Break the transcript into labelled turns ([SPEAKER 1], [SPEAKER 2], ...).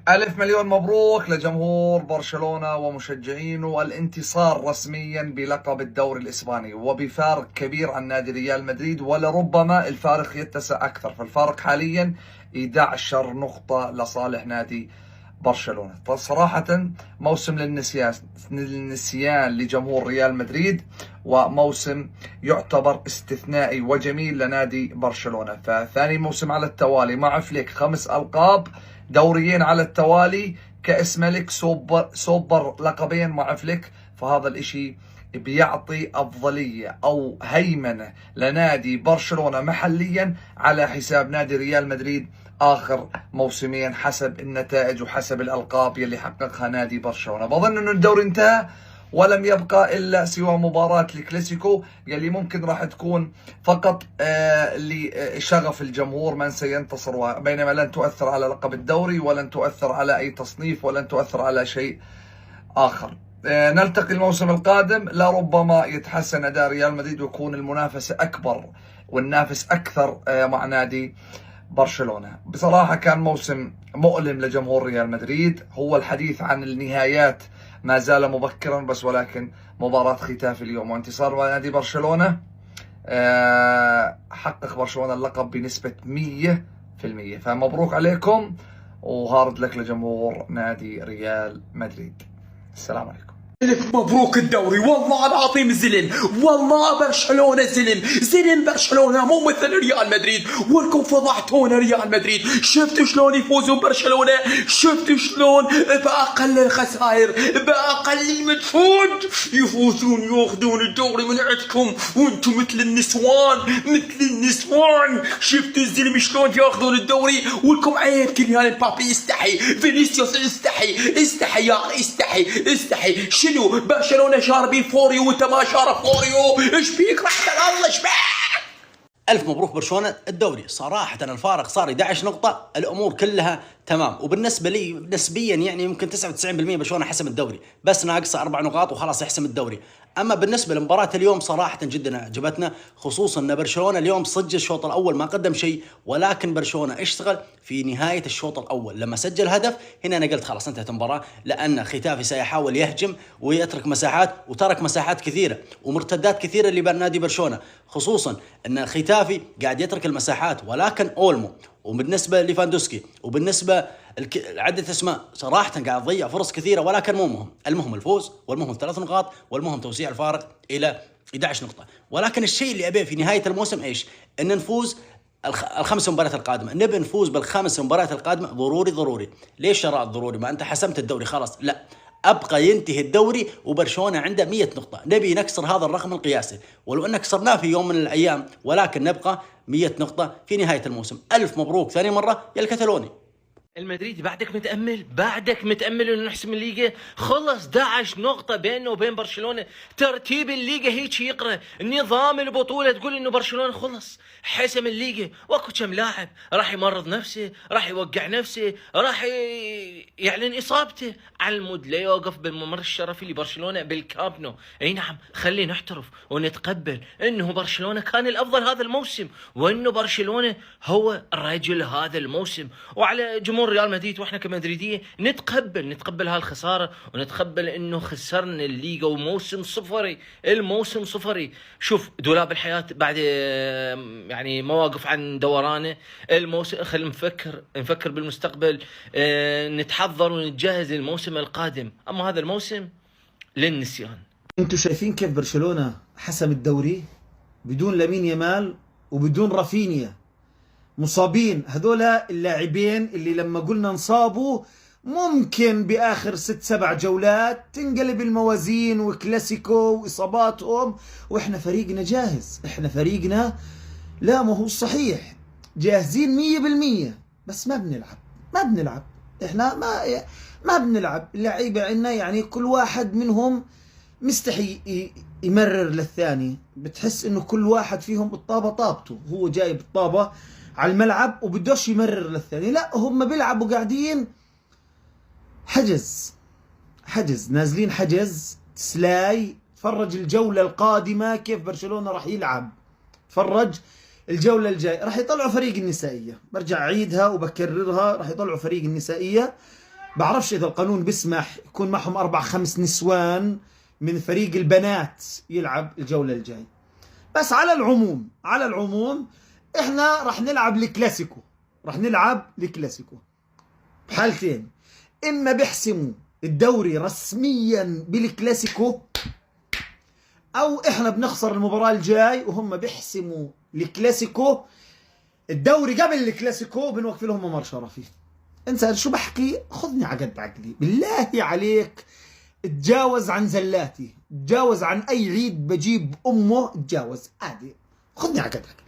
[SPEAKER 1] ألف مليون مبروك لجمهور برشلونة ومشجعينه، الانتصار رسميا بلقب الدوري الإسباني وبفارق كبير عن نادي ريال مدريد، ولربما الفارق يتسع أكثر، فالفارق حاليا 11 نقطة لصالح نادي برشلونة. فصراحة موسم للنسيان لجمهور ريال مدريد، وموسم يعتبر استثنائي وجميل لنادي برشلونة. فثاني موسم على التوالي مع فليك 5 ألقاب دوريين على التوالي، كأس ملك، سوبر لقبين مع فليك. فهذا الاشي بيعطي افضلية او هيمنة لنادي برشلونة محليا على حساب نادي ريال مدريد اخر موسمين، حسب النتائج وحسب الالقاب يلي حققها نادي برشلونة. بظن انه الدوري انتهى ولم يبقى الا سوى مباراة الكلاسيكو يلي ممكن راح تكون فقط لشغف الجمهور من سينتصر، بينما لن تؤثر على لقب الدوري ولن تؤثر على اي تصنيف ولن تؤثر على شيء اخر. نلتقي الموسم القادم، لربما يتحسن اداء ريال مدريد ويكون المنافسة اكبر والنافس اكثر مع نادي برشلونة. بصراحة كان موسم مؤلم لجمهور ريال مدريد. هو الحديث عن النهايات ما زال مبكرا، بس ولكن مباراة ختاف اليوم وانتصار نادي برشلونة، حقق برشلونة اللقب بنسبة 100%. فمبروك عليكم وهارد لك لجمهور نادي ريال مدريد. السلام عليكم.
[SPEAKER 2] ألف مبروك الدوري، والله العظيم زلم، والله برشلونة زلم برشلونة مو مثل ريال مدريد. ولكم فضحتونا ريال مدريد، شفتوا شلون يفوزون برشلونة، شفتوا شلون بأقل الخسائر بأقل المجهود يفوزون ياخذون الدوري من عندكم، وانتم مثل النسوان شفتوا الزلم شلون ياخذون الدوري. ولكم عيب، كيليان مبابي يستحي، فينيسيوس استحي يا اخي، استحي. شنو برشلونة شاربين فوريو وانت ما شارب فوريو؟ ايش فيك رحمة الله، ايش بك؟
[SPEAKER 3] ألف مبروك برشلونة الدوري. صراحة الفارق صار 11 نقطة، الأمور كلها تمام. وبالنسبة لي نسبيا يعني يمكن 99% برشلونة حسم الدوري، بس ناقصه 4 نقاط وخلاص يحسم الدوري. أما بالنسبة لمباراة اليوم صراحة جدا عجبتنا، خصوصا أن برشلونة اليوم سجل الشوط الأول ما قدم شيء، ولكن برشلونة اشتغل في نهاية الشوط الأول لما سجل هدف. هنا أنا قلت خلاص انتهت المباراة، لأن ختافي سيحاول يهجم ويترك مساحات، وترك مساحات كثيرة ومرتدات كثيرة لنادي برشلونة، خصوصا أن ختافي قاعد يترك المساحات. ولكن أولمو وبالنسبة لفاندوسكي وبالنسبة عدة اسماء صراحة قاعد تضيع فرص كثيرة، ولكن مو مهم. المهم الفوز، والمهم 3 نقاط، والمهم توسيع الفارق إلى 11 نقطة. ولكن الشيء اللي أبيه في نهاية الموسم إيش؟ إن نفوز ال5 مباريات القادمة، نبي نفوز بال5 مباريات القادمة ضروري. ليش شرائط ضروري؟ ما أنت حسمت الدوري خلاص، لا، أبقى ينتهي الدوري وبرشلونة عنده 100 نقطة، نبي نكسر هذا الرقم القياسي، ولو أن كسرناه في يوم من الأيام، ولكن نبقى 100 نقطة في نهاية الموسم. ألف مبروك ثاني مرة يا الكتالوني.
[SPEAKER 4] المدريد بعدك متأمل انه نحسم الليغا. خلص 11 نقطة بينه وبين برشلونة، ترتيب الليغا هيك يقرأ، نظام البطولة تقول انه برشلونة خلص حسم الليغا. واكو كم لاعب راح يمرض نفسه، راح يوقع نفسه، راح يعلن اصابته، على المود لا يوقف بالممر الشرفي لبرشلونة بالكامب نو. اي نعم، خلينا نحترف ونتقبل انه برشلونة كان الافضل هذا الموسم، وانه برشلونة هو رجل هذا الموسم. وعلى جمهور ريال مدريد واحنا كمدريدية نتقبل هالخسارة، ونتقبل انه خسرنا الليغا وموسم صفري، الموسم صفري. شوف دولاب الحياة بعد يعني مواقف عن دورانه الموسم، خلينا نفكر بالمستقبل، نتحضر ونتجهز للموسم القادم. اما هذا الموسم للنسيان.
[SPEAKER 5] انتوا شايفين كيف برشلونة حسم الدوري بدون لامين يامال وبدون رافينيا، مصابين هذولا اللاعبين اللي لما قلنا انصابوا ممكن بآخر 6-7 جولات تنقلب الموازين وكلاسيكو وإصاباتهم، وإحنا فريقنا جاهز. إحنا فريقنا لا، ما هو صحيح جاهزين 100%، بس ما بنلعب. إحنا ما بنلعب. اللعيبة عنا يعني كل واحد منهم مستحي يمرر للثاني، بتحس إنه كل واحد فيهم بالطابة طابته، هو جايب الطابة على الملعب وبدوش يمرر للثاني، لا هم بيلعبوا قاعدين حجز نازلين حجز سلاي. تفرج الجولة القادمة كيف برشلونة راح يلعب، تفرج الجولة الجاية راح يطلعوا فريق النسائية، برجع أعيدها وبكررها، راح يطلعوا فريق النسائية بعرفش إذا القانون بيسمح يكون معهم 4-5 نسوان من فريق البنات يلعب الجولة الجاي. بس على العموم إحنا رح نلعب الكلاسيكو بحالتين، إما بيحسموا الدوري رسميا بالكلاسيكو، أو إحنا بنخسر المباراة الجاي وهم بيحسموا الكلاسيكو الدوري قبل الكلاسيكو، بنوقف لهم ممر شرفي. انسى شو بحكي، خذني على قد عقلي بالله عليك. تجاوز عن زلاتي، تجاوز عن اي عيد بجيب امه، تجاوز عادي، خذني على قد عقلي.